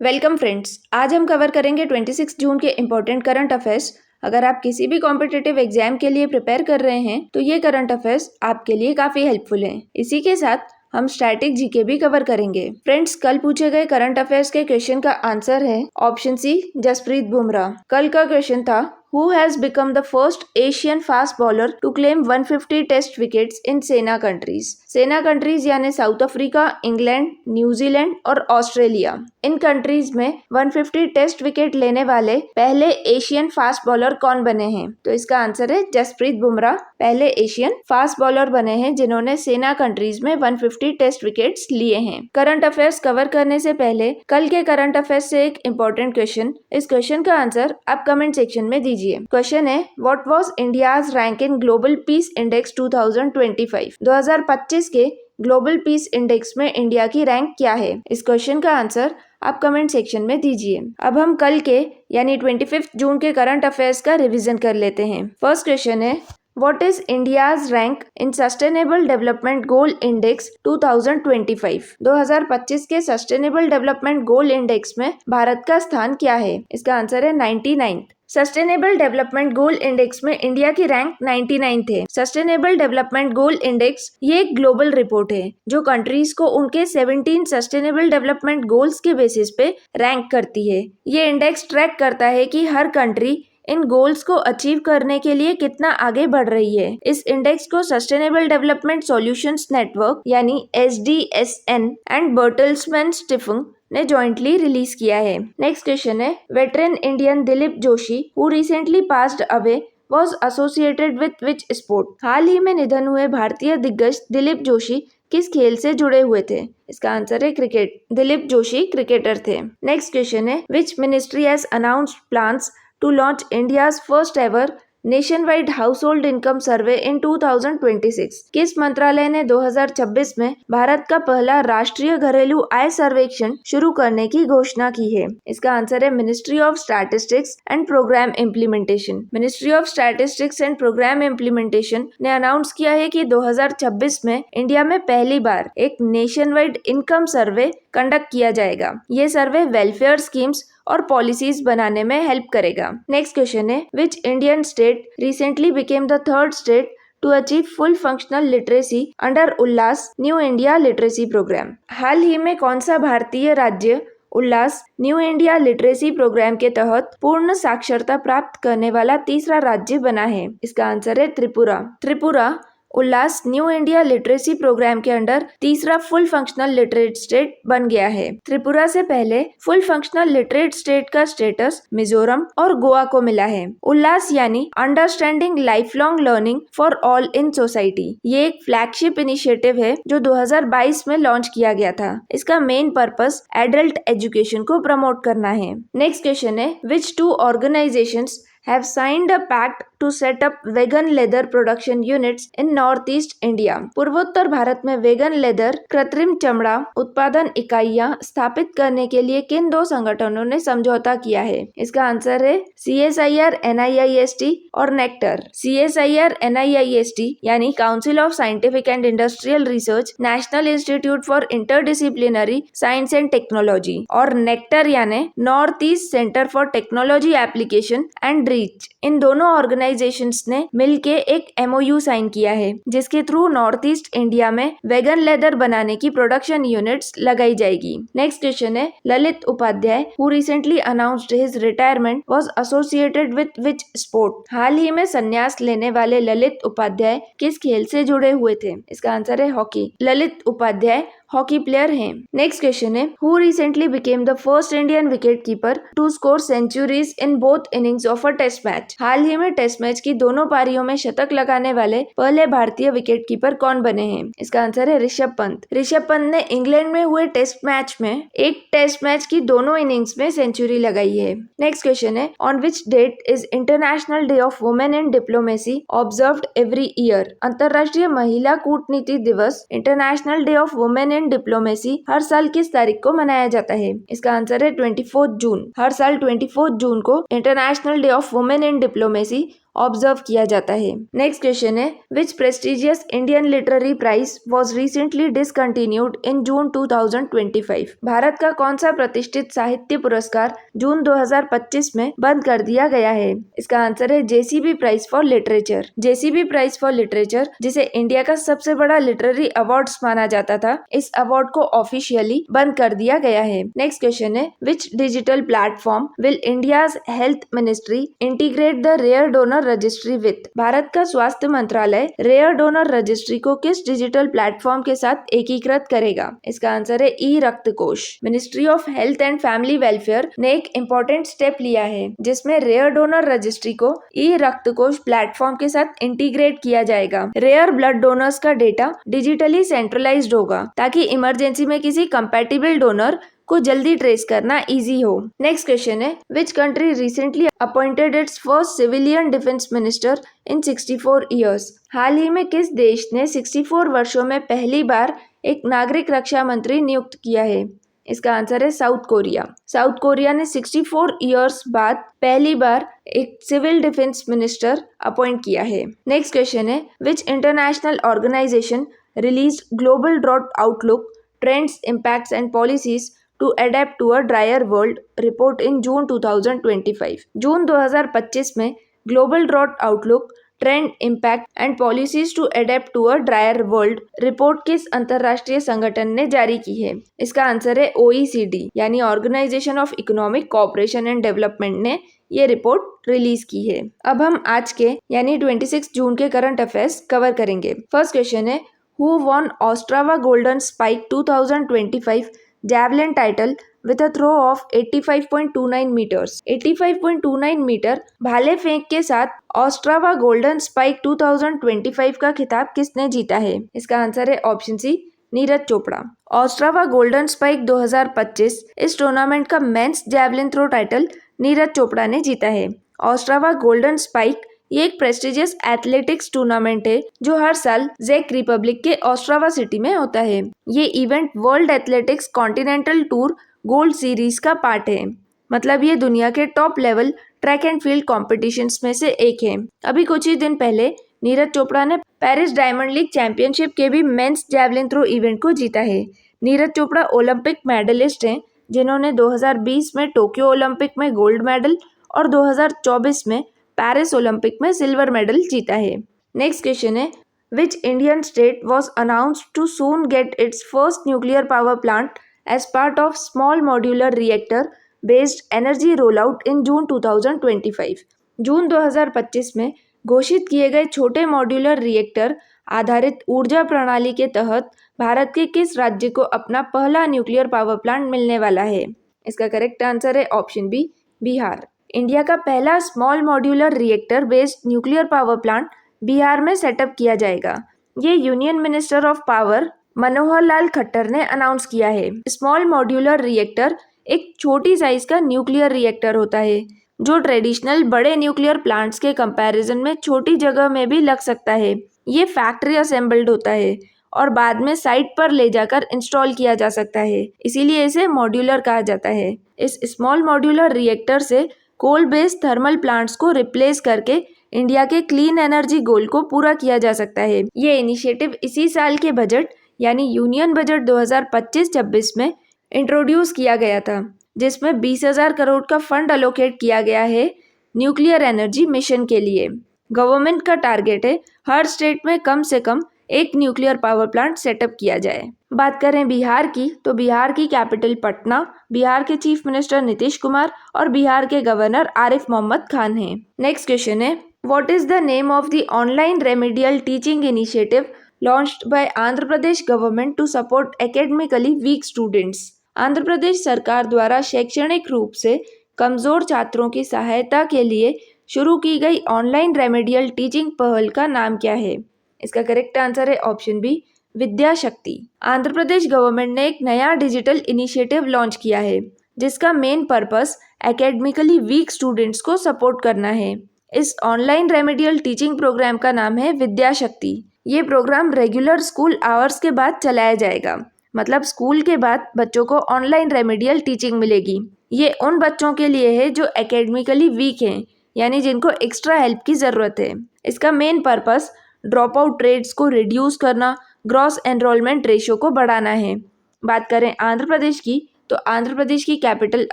Welcome friends, आज हम cover करेंगे 26 जून के इम्पोर्टेंट करंट अफेयर्स। अगर आप किसी भी कॉम्पिटिटिव एग्जाम के लिए प्रिपेयर कर रहे हैं तो ये करंट अफेयर्स आपके लिए काफी हेल्पफुल हैं। इसी के साथ हम स्टैटिक जीके भी कवर करेंगे। फ्रेंड्स, कल पूछे गए करंट अफेयर्स के क्वेश्चन का आंसर है ऑप्शन सी, जसप्रीत बुमराह। कल का क्वेश्चन था Who has become the first Asian fast bowler to claim 150 test wickets in SENA countries. SENA countries यानी साउथ अफ्रीका, इंग्लैंड, न्यूजीलैंड और ऑस्ट्रेलिया। इन कंट्रीज में 150 टेस्ट विकेट लेने वाले पहले एशियन फास्ट बॉलर कौन बने हैं? तो इसका आंसर है जसप्रीत बुमराह पहले एशियन फास्ट बॉलर बने हैं जिन्होंने सेना कंट्रीज में 150 टेस्ट विकेट्स लिए हैं। करंट अफेयर्स कवर करने से पहले कल के करंट अफेयर्स से एक इम्पोर्टेंट क्वेश्चन। इस क्वेश्चन का आंसर आप कमेंट सेक्शन में दीजिए। क्वेश्चन है, what was India's rank in global peace index 2025? 2025 के ग्लोबल पीस इंडेक्स में इंडिया की रैंक क्या है? इस क्वेश्चन का आंसर आप कमेंट सेक्शन में दीजिए। अब हम कल के यानी 25 जून के करंट अफेयर्स का रिवीजन कर लेते हैं। फर्स्ट क्वेश्चन है, What is India's rank in Sustainable Development Goal Index 2025? 2025 के Sustainable Development Goal Index में भारत का स्थान क्या है? इसका आंसर है 99। सस्टेनेबल डेवलपमेंट गोल इंडेक्स में इंडिया की रैंक 99 थे। सस्टेनेबल डेवलपमेंट गोल इंडेक्स ये एक ग्लोबल रिपोर्ट है जो कंट्रीज को उनके 17 सस्टेनेबल डेवलपमेंट गोल्स के बेसिस पे रैंक करती है। ये इंडेक्स ट्रैक करता है कि हर कंट्री इन गोल्स को अचीव करने के लिए कितना आगे बढ़ रही है। इस इंडेक्स को सस्टेनेबल डेवलपमेंट सॉल्यूशंस नेटवर्क यानी SDSN एंड बर्टल्समैन स्टिफिंग ने जॉइंटली रिलीज किया है। नेक्स्ट क्वेश्चन है, veteran Indian Dilip Joshi who recently passed away was associated with which sport? हाल ही में निधन हुए भारतीय दिग्गज दिलीप जोशी किस खेल से जुड़े हुए थे? इसका आंसर है क्रिकेट। दिलीप जोशी क्रिकेटर थे। नेक्स्ट क्वेश्चन है, which ministry has announced plans to launch India's first ever nationwide household income survey in 2026? किस मंत्रालय ने 2026 में भारत का पहला राष्ट्रीय घरेलू आय सर्वेक्षण शुरू करने की घोषणा की है? इसका आंसर है ministry of statistics and programme implementation. Ministry of statistics and programme implementation ने अनाउंस किया है कि 2026 में इंडिया में पहली बार एक नेशनवाइड इनकम सर्वे कंडक्ट किया जाएगा। ये सर्वे वेलफेयर स्कीम्स और पॉलिसीज बनाने में हेल्प करेगा। नेक्स्ट क्वेश्चन है, which Indian state recently became the third state to achieve full functional literacy under Ullas new India literacy programme? हाल ही में कौन सा भारतीय राज्य Ullas new India literacy programme के तहत पूर्ण साक्षरता प्राप्त करने वाला तीसरा राज्य बना है? इसका आंसर है त्रिपुरा। त्रिपुरा उल्लास न्यू इंडिया लिटरेसी प्रोग्राम के अंडर तीसरा फुल फंक्शनल लिटरेट स्टेट बन गया है। त्रिपुरा से पहले फुल फंक्शनल लिटरेट स्टेट का स्टेटस मिजोरम और गोवा को मिला है। उल्लास यानी understanding life long learning for all in society, ये एक फ्लैगशिप इनिशिएटिव है जो 2022 में लॉन्च किया गया था। इसका मेन पर्पस एडल्ट एजुकेशन को प्रमोट करना है। नेक्स्ट क्वेश्चन है, which two organisations have signed a pact to set up vegan leather production units in northeast India? पूर्वोत्तर भारत में वेगन लेदर कृत्रिम चमड़ा उत्पादन इकाइयां स्थापित करने के लिए किन दो संगठनों ने समझौता किया है? इसका आंसर है CSIR NIIST और नेक्टर। CSIR NIIST यानी council of scientific and industrial research, national institute for interdisciplinary science and technology, और नेक्टर यानी north east centre for technology application and in दोनों ऑर्गेनाइजेशंस ने मिलके एक MOU साइन किया है जिसके थ्रू नॉर्थ ईस्ट इंडिया में वेगन लेदर बनाने की प्रोडक्शन यूनिट्स लगाई जाएगी। नेक्स्ट क्वेश्चन है, Lalit Upadhyay who recently announced his retirement was associated with which sport? हाल ही में संन्यास लेने वाले ललित उपाध्याय किस खेल से जुड़े हुए थे? इसका आंसर है hockey. Lalit Upadhyay hockey player हैं। नेक्स्ट क्वेश्चन है, who recently became the first Indian wicket keeper to score centuries in both innings of a test match? हाल ही में टेस्ट मैच की दोनों पारियों में शतक लगाने वाले पहले भारतीय विकेट कीपर कौन बने हैं? इसका आंसर है ऋषभ पंत। ऋषभ पंत ने इंग्लैंड में हुए टेस्ट मैच में एक टेस्ट मैच की दोनों इनिंग्स में सेंचुरी लगाई है। नेक्स्ट क्वेश्चन है, on which date is international day of women in diplomacy observed every year? अंतरराष्ट्रीय महिला कूटनीति दिवस international day of women in diplomacy हर साल किस तारीख को मनाया जाता है? इसका आंसर है 24 जून। हर साल 24 जून को international day of women in diplomacy observe किया जाता है। नेक्स्ट क्वेश्चन है, which prestigious Indian literary prize was recently discontinued in June 2025? भारत का कौन सा प्रतिष्ठित साहित्य पुरस्कार जून 2025 में बंद कर दिया गया है? इसका आंसर है JCB prize for literature. JCB prize for literature, जिसे इंडिया का सबसे बड़ा लिटरेरी अवार्ड्स माना जाता था, इस अवार्ड को ऑफिशियली बंद कर दिया गया है। नेक्स्ट क्वेश्चन है, which digital platform will India's health ministry integrate the rare donor registry with? भारत का स्वास्थ्य मंत्रालय रेयर डोनर रजिस्ट्री को किस डिजिटल प्लेटफॉर्म के साथ एकीकृत करेगा? इसका आंसर है ई रक्त कोष। Ministry of health and family welfare ने एक इम्पोर्टेंट स्टेप लिया है, जिसमें रेयर डोनर रजिस्ट्री को ई रक्त कोष प्लेटफॉर्म के साथ इंटीग्रेट किया जाएगा। रेयर ब्लड डोनर्स का डेटा डिजिटली सेंट्रलाइज्ड होगा, ताकि इमरजेंसी में किसी कंपैटिबल डोनर को जल्दी ट्रेस करना इजी हो। नेक्स्ट क्वेश्चन है, which country recently appointed its first civilian defence minister in 64 years? हाल ही में किस देश ने 64 वर्षों में पहली बार एक नागरिक रक्षा मंत्री नियुक्त किया है? इसका आंसर है साउथ कोरिया। साउथ कोरिया ने 64 ईयर्स बाद पहली बार एक सिविल डिफेंस मिनिस्टर अपॉइंट किया है। नेक्स्ट क्वेश्चन है, which international organisation released global drought outlook trends impacts and policies to adapt to a drier world report in June 2025? जून 2025 में global drought outlook trend impact and policies to adapt to a drier world report किस अंतरराष्ट्रीय संगठन ने जारी की है? इसका आंसर है OECD, यानी organisation of economic cooperation and development ने ये रिपोर्ट रिलीज की है। अब हम आज के यानी 26 जून के करंट अफेयर्स कवर करेंगे। फर्स्ट क्वेश्चन है, who won Ostrava golden spike 2025 javelin title with a throw of 85.29 meters? 85.29 metre भाले फेंक के साथ ओस्ट्रावा गोल्डन स्पाइक 2025 का खिताब किसने जीता है? इसका आंसर है option C, Neeraj Chopra. Ostrava golden spike 2025 इस टूर्नामेंट का men's javelin throw title Neeraj Chopra ने जीता है। ओस्ट्रावा गोल्डन स्पाइक ये एक प्रेस्टिजियस एथलेटिक्स टूर्नामेंट है जो हर साल जेक रिपब्लिक के ओस्ट्रावा सिटी में होता है। ये event world athletics continental tour gold series का पार्ट है। मतलब ये दुनिया के top level track and field competitions में से एक है। अभी कुछ ही दिन पहले नीरज चोपड़ा ने पेरिस डायमंड लीग चैंपियनशिप के भी मेंस जैवलिन थ्रो इवेंट को जीता है। नीरज चोपड़ा ओलंपिक मेडलिस्ट हैं, जिन्होंने 2020 में टोक्यो ओलंपिक में गोल्ड मेडल और 2024 में पेरिस ओलंपिक में सिल्वर मेडल जीता है। नेक्स्ट क्वेश्चन है, which Indian state was announced to soon get its first nuclear power plant as part of small modular reactor based energy roll out in June 2025? जून 2025 में घोषित किए गए छोटे मॉड्यूलर रिएक्टर आधारित ऊर्जा प्रणाली के तहत भारत के किस राज्य को अपना पहला न्यूक्लियर पावर प्लांट मिलने वाला है? इसका करेक्ट आंसर है ऑप्शन बी, बिहार। इंडिया का पहला small modular reactor based nuclear power plant Bihar में सेटअप किया जाएगा। ये union minister of power Manohar Lal Khattar ने अनाउंस किया है। स्मॉल मॉड्यूलर रिएक्टर एक छोटी साइज का न्यूक्लियर रिएक्टर होता है, जो ट्रेडिशनल बड़े न्यूक्लियर प्लांट्स के कंपैरिजन में छोटी जगह में भी लग सकता है। ये फैक्ट्री असेंबल्ड होता है और बाद में साइट पर ले जाकर इंस्टॉल किया जा सकता है, इसीलिए इसे मॉड्यूलर कहा जाता है। इस स्मॉल मॉड्यूलर रिएक्टर से कोल बेस्ड थर्मल प्लांट्स को रिप्लेस करके इंडिया के क्लीन एनर्जी गोल को पूरा किया जा सकता है। ये इनिशिएटिव इसी साल के बजट यानी यूनियन बजट 2025-26 में इंट्रोड्यूस किया गया था, जिसमें 20,000 करोड़ का फंड अलोकेट किया गया है न्यूक्लियर एनर्जी मिशन के लिए। गवर्नमेंट का टारगेट है हर स्टेट में कम से कम एक न्यूक्लियर पावर प्लांट सेटअप किया जाए। बात करें बिहार की, तो बिहार की कैपिटल पटना, बिहार के चीफ मिनिस्टर नीतीश कुमार और बिहार के गवर्नर आरिफ मोहम्मद खान हैं। नेक्स्ट क्वेश्चन है, what is the name of the online remedial teaching initiative launched by Andhra Pradesh government to support academically weak students? Andhra Pradesh सरकार द्वारा शैक्षणिक रूप से कमजोर छात्रों की सहायता के लिए शुरू की गई ऑनलाइन रेमेडियल टीचिंग पहल का नाम क्या है? इसका करेक्ट आंसर है ऑप्शन बी, विद्या शक्ति। आंध्र प्रदेश गवर्नमेंट ने एक नया डिजिटल इनिशिएटिव लॉन्च किया है, जिसका main purpose academically weak students को सपोर्ट करना है। इस ऑनलाइन रेमेडियल टीचिंग प्रोग्राम का नाम है विद्या शक्ति। ये प्रोग्राम रेगुलर स्कूल आवर्स के बाद चलाया जाएगा, मतलब स्कूल के बाद बच्चों को ऑनलाइन रेमेडियल टीचिंग मिलेगी। ये उन बच्चों के लिए है जो एकेडमिकली वीक हैं यानी जिनको एक्स्ट्रा हेल्प की ज़रूरत है। इसका main purpose drop out rates को रिड्यूस करना, ग्रॉस एनरोलमेंट रेशियो को बढ़ाना है। बात करें आंध्र प्रदेश की, तो आंध्र प्रदेश की कैपिटल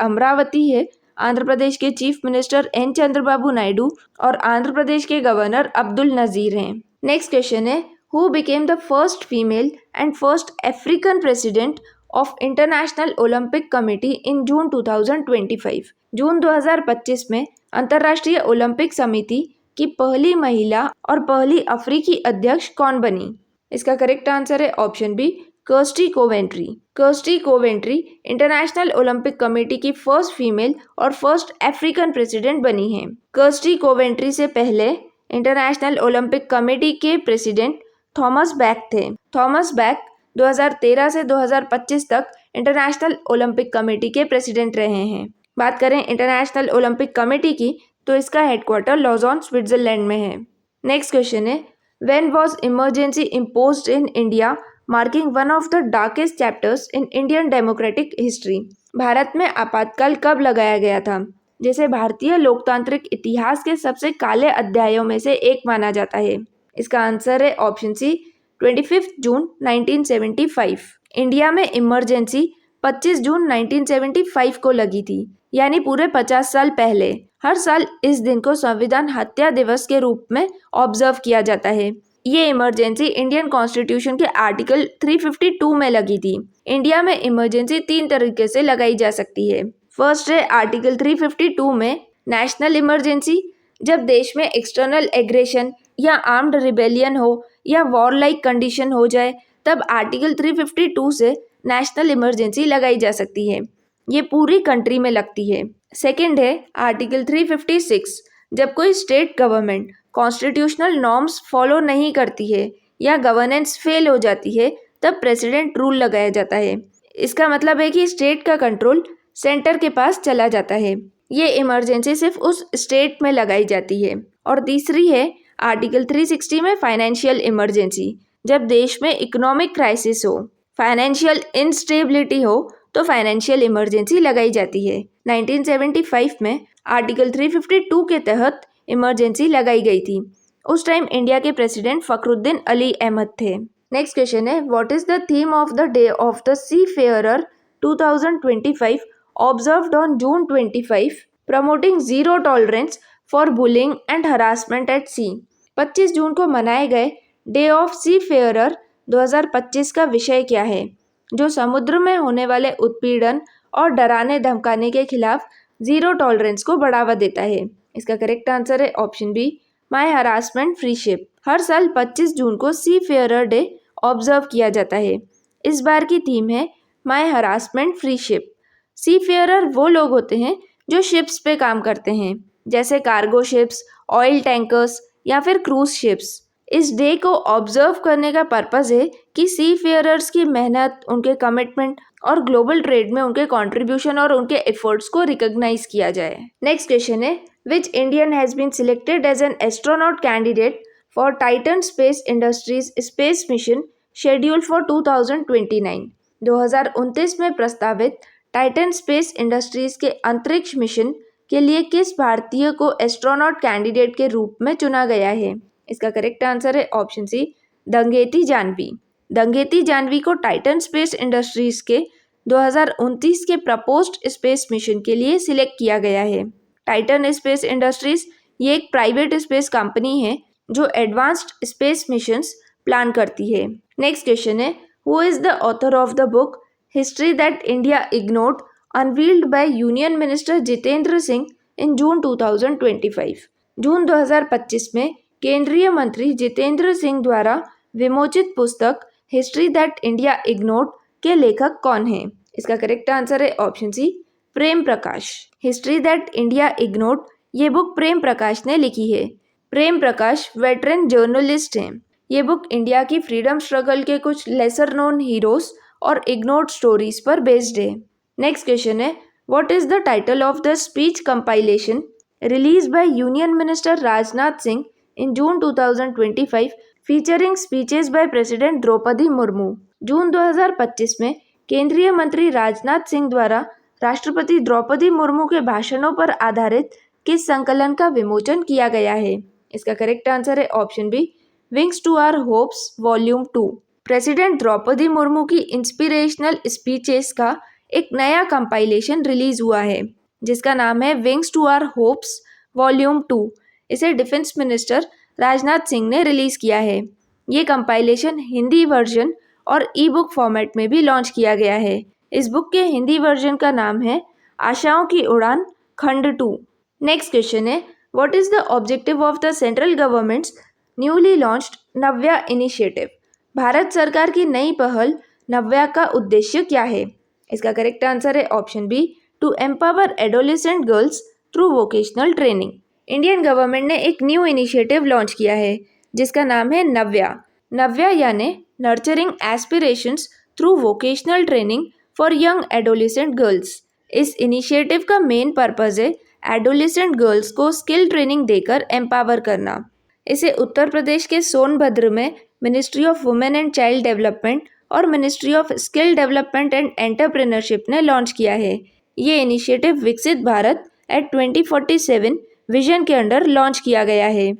अमरावती है। आंध्र प्रदेश के chief minister N Chandrababu Naidu और आंध्र प्रदेश के गवर्नर अब्दुल नज़ीर हैं। नेक्स्ट क्वेश्चन है, who became the first female and first African president of international Olympic committee in June 2025। जून 2025 में अंतर्राष्ट्रीय ओलंपिक समिति की पहली महिला और पहली अफ्रीकी अध्यक्ष कौन बनी? इसका करेक्ट आंसर है option B, Kirsty Coventry. Kirsty Coventry International Olympic Committee की फर्स्ट फीमेल और फर्स्ट अफ्रीकन प्रेसिडेंट बनी है। कर्स्टी कोवेंट्री से पहले इंटरनेशनल ओलंपिक कमेटी के प्रेसिडेंट थॉमस बैक थे। थॉमस बैक 2013 से 2025 तक इंटरनेशनल ओलंपिक कमेटी के प्रेसिडेंट रहे हैं। बात करें इंटरनेशनल ओलंपिक कमेटी की, तो इसका हेडक्वार्टर लॉज़ॉन स्विट्जरलैंड में है। नेक्स्ट क्वेश्चन है, when was emergency imposed in India marking one of the darkest chapters in Indian democratic history? Bharat में आपातकाल कब लगाया गया था, जिसे भारतीय लोकतांत्रिक इतिहास के सबसे काले अध्यायों में से एक माना जाता है? इसका आंसर है ऑप्शन सी, 25 जून 1975। इंडिया में इमरजेंसी 25 जून 1975 को लगी थी, यानी पूरे 50 साल पहले। हर साल इस दिन को संविधान हत्या दिवस के रूप में ऑब्जर्व किया जाता है। ये इमरजेंसी इंडियन कॉन्स्टिट्यूशन के आर्टिकल 352 में लगी थी। इंडिया में इमरजेंसी 3 तरीके से लगाई जा सकती है। फर्स्ट है आर्टिकल 352 में नेशनल इमरजेंसी, जब देश में एक्सटर्नल एग्रेशन या आर्म्ड रिबेलियन हो या वॉर लाइक कंडीशन हो जाए, तब आर्टिकल 352 से नेशनल इमरजेंसी लगाई जा सकती है। ये पूरी कंट्री में लगती है। सेकंड है आर्टिकल 356, जब कोई state government constitutional norms follow नहीं करती है या गवर्नेंस फेल हो जाती है, तब प्रेसिडेंट रूल लगाया जाता है। इसका मतलब है कि स्टेट का कंट्रोल सेंटर के पास चला जाता है। ये इमरजेंसी सिर्फ उस स्टेट में लगाई जाती है। और तीसरी है आर्टिकल 360 में फाइनेंशियल इमरजेंसी, जब देश में इकोनॉमिक क्राइसिस हो, फाइनेंशियल इंस्टेबिलिटी हो, तो फाइनेंशियल इमरजेंसी लगाई जाती है। 1975 में आर्टिकल 352 के तहत इमरजेंसी लगाई गई थी। उस टाइम इंडिया के प्रेसिडेंट फखरुद्दीन अली अहमद थे। नेक्स्ट क्वेश्चन है, what is the theme of the day of the seafarer 2025 observed on June 25, promoting zero tolerance for bullying and harassment at sea? 25 जून को मनाए गए डे ऑफ सी फेयरर 2025 का विषय क्या है, जो समुद्र में होने वाले उत्पीड़न और डराने धमकाने के खिलाफ जीरो टॉलरेंस को बढ़ावा देता है? इसका करेक्ट आंसर है ऑप्शन बी, माई हरासमेंट फ्री शिप। हर साल 25 जून को सी फेयरर डे ऑब्जर्व किया जाता है। इस बार की थीम है माई हरासमेंट फ्री शिप। सी फेयरर वो लोग होते हैं जो शिप्स पे काम करते हैं, जैसे कार्गो शिप्स, ऑयल टैंकर्स या फिर क्रूज शिप्स। इस डे को ऑब्जर्व करने का पर्पस है कि सी फेयरर्स की मेहनत, उनके कमिटमेंट और ग्लोबल ट्रेड में उनके कंट्रीब्यूशन और उनके एफर्ट्स को रिकॉग्नाइज किया जाए। नेक्स्ट क्वेश्चन है, which Indian has been selected as an astronaut candidate for Titan Space Industries space mission schedule for 2029? 2029 में प्रस्तावित टाइटन स्पेस इंडस्ट्रीज के अंतरिक्ष मिशन के लिए किस भारतीय को एस्ट्रोनॉट कैंडिडेट के रूप में चुना गया है? इसका करेक्ट आंसर है ऑप्शन सी, दंगेती जानवी। दंगेती जानवी को टाइटन स्पेस इंडस्ट्रीज के 2029 के प्रपोज्ड स्पेस मिशन के लिए सिलेक्ट किया गया है। टाइटन स्पेस इंडस्ट्रीज ये एक प्राइवेट स्पेस कंपनी है जो एडवांस्ड स्पेस मिशंस प्लान करती है। नेक्स्ट क्वेश्चन है, who is the author of the book history that India ignored unveiled by union minister Jitendra Singh in June 2025? जून 2025 में केंद्रीय मंत्री जितेंद्र सिंह द्वारा विमोचित पुस्तक हिस्ट्री दैट इंडिया इग्नोर्ड के लेखक कौन है? इसका करेक्ट आंसर है option C, Prem Prakash. History that India ignored ये बुक प्रेम प्रकाश ने लिखी है। प्रेम प्रकाश वेटरन जर्नलिस्ट हैं। ये बुक इंडिया की फ्रीडम स्ट्रगल के कुछ लेसर नोन हीरोज और इग्नोर्ड स्टोरीज पर बेस्ड है। नेक्स्ट क्वेश्चन है, what is the title of the speech compilation release by union minister Rajnath Singh in June 2025 featuring speeches by president Droupadi Murmu? जून 2025 में केंद्रीय मंत्री राजनाथ सिंह द्वारा राष्ट्रपति द्रौपदी मुर्मू के भाषणों पर आधारित किस संकलन का विमोचन किया गया है? इसका करेक्ट आंसर है option B, wings to our hopes volume 2। President Droupadi Murmu की इंस्पिरेशनल स्पीचेस का एक नया कंपाइलेशन रिलीज हुआ है जिसका नाम है wings to our hopes volume 2। इसे डिफेंस मिनिस्टर राजनाथ सिंह ने रिलीज किया है। ये कंपाइलेशन हिंदी वर्जन और ई बुक फॉर्मेट में भी लॉन्च किया गया है। इस बुक के हिंदी वर्जन का नाम है आशाओं की उड़ान खंड 2। नेक्स्ट क्वेश्चन है, what is the objective of the central governments newly launched Navya initiative? Bharat सरकार की नई पहल नव्या का उद्देश्य क्या है? इसका करेक्ट आंसर है option B, to empower adolescent girls through vocational training. Indian government ने एक न्यू इनिशिएटिव लॉन्च किया है जिसका नाम है नव्या। नव्या यानी nurturing aspirations through vocational training for young adolescent girls. इस इनिशिएटिव का मेन पर्पज है एडोलेसेंट गर्ल्स को स्किल ट्रेनिंग देकर एम्पावर करना। इसे उत्तर प्रदेश के सोनभद्र में ministry of women and child development और ministry of skill development and entrepreneurship ने लॉन्च किया है। ये initiative Viksit Bharat at 2047 vision के अंडर लॉन्च किया गया है।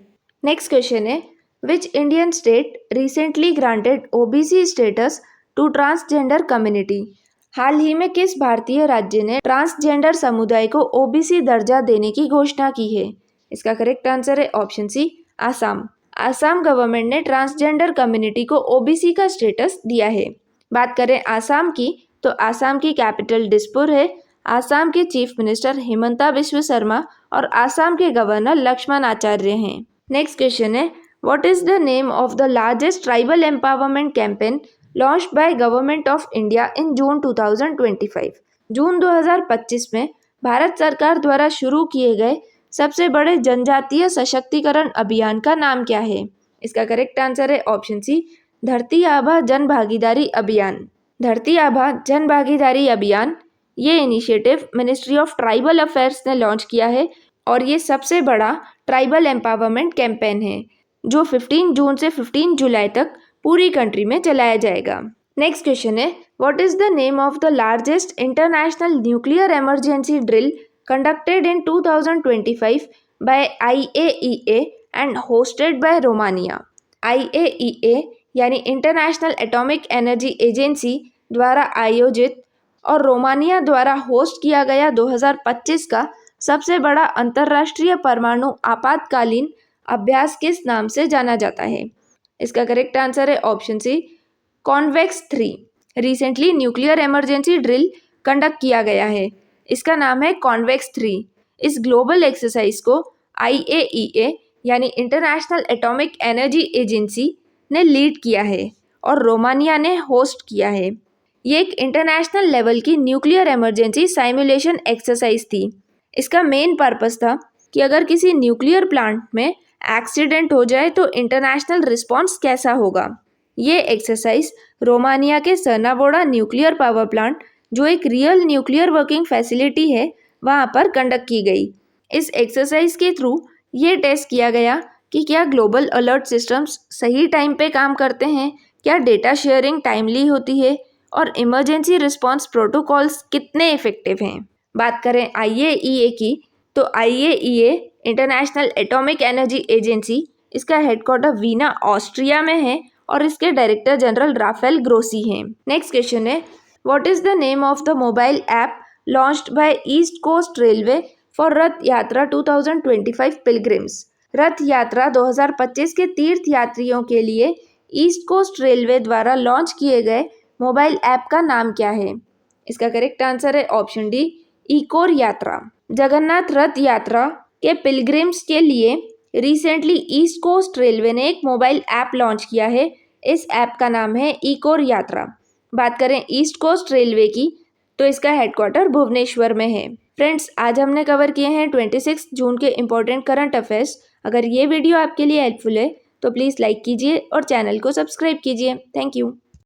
नेक्स्ट क्वेश्चन है, which Indian state recently granted OBC status to transgender community? हाल ही में किस भारतीय राज्य ने ट्रांसजेंडर समुदाय को ओबीसी दर्जा देने की घोषणा की है? इसका करेक्ट आंसर है option C, Assam. Assam government ने ट्रांसजेंडर कम्युनिटी को ओबीसी का स्टेटस दिया है। बात करें आसाम की तो आसाम की कैपिटल दिसपुर है। आसाम के चीफ मिनिस्टर हिमंता बिस्वा शर्मा और आसाम के गवर्नर लक्ष्मण आचार्य हैं। नेक्स्ट क्वेश्चन है, what is the name of the largest tribal empowerment campaign launched by government of India in June 2025? जून 2025 में भारत सरकार द्वारा शुरू किए गए सबसे बड़े जनजातीय सशक्तिकरण अभियान का नाम क्या है? इसका करेक्ट आंसर है ऑप्शन सी, धरती आभा जन भागीदारी अभियान। धरती आभा जन भागीदारी अभियान ये initiative ministry of tribal affairs ने लॉन्च किया है और ये सबसे बड़ा ट्राइबल एम्पावरमेंट कैंपेन है जो 15 जून से 15 जुलाई तक पूरी कंट्री में चलाया जाएगा। नेक्स्ट क्वेश्चन है, what is the name of the largest international nuclear emergency drill conducted in 2025 by IAEA and hosted by Romania? IAEA यानी इंटरनेशनल एटॉमिक एनर्जी एजेंसी द्वारा आयोजित और रोमानिया द्वारा होस्ट किया गया 2025 का सबसे बड़ा अंतर्राष्ट्रीय परमाणु आपातकालीन अभ्यास किस नाम से जाना जाता है? इसका करेक्ट आंसर है option C, convex 3। Recently nuclear emergency drill conduct किया गया है। इसका नाम है कॉन्वेक्स 3। इस ग्लोबल एक्सरसाइज को IAEA यानी इंटरनेशनल एटॉमिक एनर्जी एजेंसी ने लीड किया है और रोमानिया ने होस्ट किया है। ये एक इंटरनेशनल लेवल की न्यूक्लियर इमरजेंसी साइमुलेशन एक्सरसाइज थी। इसका मेन पर्पस था कि अगर किसी न्यूक्लियर प्लांट में एक्सीडेंट हो जाए तो इंटरनेशनल रिस्पॉन्स कैसा होगा। ये एक्सरसाइज रोमानिया के सर्नावोड़ा न्यूक्लियर पावर प्लांट जो एक रियल न्यूक्लियर वर्किंग फैसिलिटी है वहाँ पर कंडक्ट की गई। इस एक्सरसाइज के थ्रू ये टेस्ट किया गया कि क्या ग्लोबल अलर्ट सिस्टम्स सही टाइम पे काम करते हैं, क्या डेटा शेयरिंग टाइमली होती है और इमरजेंसी रिस्पॉन्स प्रोटोकॉल्स कितने इफेक्टिव हैं। बात करें IAEA की तो IAEA International Atomic Energy Agency, इसका हेडक्वार्टर वीना ऑस्ट्रिया में है और इसके डायरेक्टर जनरल राफेल ग्रोसी हैं। नेक्स्ट क्वेश्चन है, what is the name of the mobile app launched by East Coast Railway for Rath Yatra 2025 pilgrims? रथ यात्रा 2025 के तीर्थ यात्रियों के लिए ईस्ट कोस्ट रेलवे द्वारा लॉन्च किए गए मोबाइल ऐप का नाम क्या है? इसका करेक्ट आंसर है ऑप्शन डी, इकोर यात्रा। जगन्नाथ रथ यात्रा के पिलग्रिम्स के लिए रिसेंटली ईस्ट कोस्ट रेलवे ने एक मोबाइल ऐप लॉन्च किया है। इस ऐप का नाम है इकोर यात्रा। बात करें ईस्ट कोस्ट रेलवे की तो इसका हेडक्वार्टर भुवनेश्वर में है। फ्रेंड्स, आज हमने कवर किए हैं 26 जून के इम्पोर्टेंट करंट अफेयर्स। अगर ये वीडियो आपके लिए हेल्पफुल है तो प्लीज़ लाइक कीजिए और चैनल को सब्सक्राइब कीजिए। Thank you.